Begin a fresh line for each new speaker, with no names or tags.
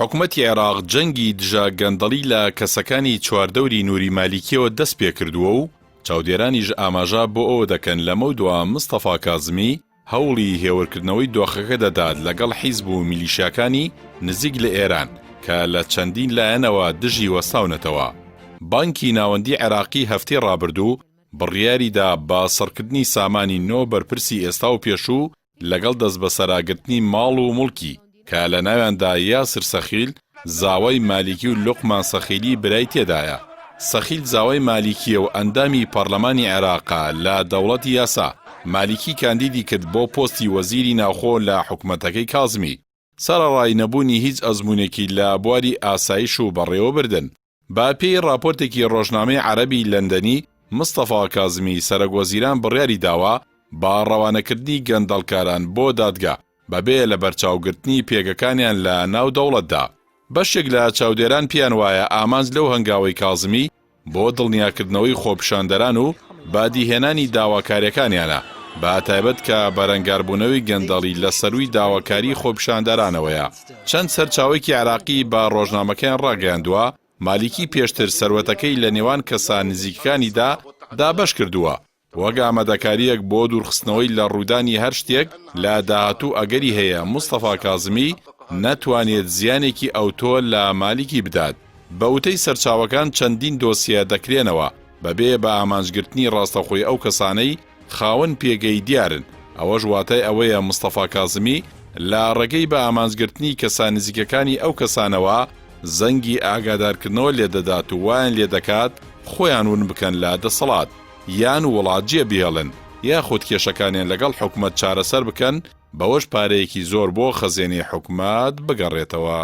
حکوومەتی عێراق جەنگی دژە گەندەڵی لە کەسەکانی چواردەوری نووری مالیکیەوە دەست پێ کردووە و چاودێرانیش ئاماژە بۆ ئەوە دەکەن لەمەودووە مستەفا کازمی هەوڵی هێورکردنەوەی دۆخەکە دەدات لەگەڵ حیزب و میلیشیاکانی نزیک لە ئێران کە لە چەندین لایەنەوە دژی وەستاونەتەوە. بانکی ناوەندی عێراقی هەفتەی ڕابردوو بڕیاریدا بە سەرکردنی سامانی نۆ بەرپرسی ئێستا و پێشوو لەگەڵ دەست بە سەراگرتنی ماڵ و موڵکی کە لە ناویاندا یاسر سەخیل، زاوای مالیکی و لوقمان سەخیلی برای تێدایە. سەخیل زاوای مالیکیە و ئەندامی پەرلەمانی عێراقا لە دەوڵەتی یاسا. مالیکی کاندیدی کرد بۆ پۆستی وەزیری ناوخۆ لە حکومەتەکەی کازمی. سەرەڕای نەبوونی هیچ ئەزموونێکی لە بواری ئاسایش و بەڕێوە بردن. با پێی راپۆرتێکی ڕۆژنامەی عەرەبی لەندەنی مستەفا کازمی سەرۆکوەزیران بڕیاری داوە با ڕەوانەکردنی گەندەڵکاران بۆ دادگا بەبێ لە بەرچاوگرتنی پێگەکانیان لە ناو دەوڵەتدا. بەشێک لە چاودێران پیان وایە ئامانج لەو هەنگاوەی کازمی بۆ دڵنیاکردنەوەی خۆپیشاندەران و بادیهێنانی داواکاریەکانیانە، با تایبەت کە بەرەنگاربوونەوەی گەندەڵی لە سەرووی داواکاری خۆپیشاندەرانەوەیە. چەند سەرچاوێکی عێراقی بە ڕۆژنامەکەیان ڕاگەیاندووە مالیکی پێشتر سەروەتەکەی لە نێوان کەسان نزیکەکانیدا دابەش کردووە وەک ئامادەکاریەک بۆ دوورخستنەوەی لە ڕوودانی هەر شتێک لە داهاتوو ئەگەری هەیە مستەفا کازمی نەتوانێت زیانێکی ئەوتۆ لە مالیکی بدات. بە وتەی سەرچاوەکان چەندین دۆسیە دەکرێنەوە بەبێ بە ئامانجگرتنی ڕاستەخۆی ئەو کەسانەی خاوەن پێگەی دیارن. ئەوەش واتای ئەوەیە مستەفا کازمی لە ڕێگەی بە ئامانجگرتنی کەسان نزیکەکانی ئەو کەسانەوە زەنگی ئاگادارکردنەوە لێدەدات و وایان لێ دەکات خۆیان ون بکەن لە دەسەڵات یان وڵاتجێ بهێڵن یاخود کێشەکانیان لەگەڵ حکومەت چارەسەر بکەن، بەوەش پارەیەکی زۆر بۆ خەزێنەی حکومەت بگەڕێتەوە.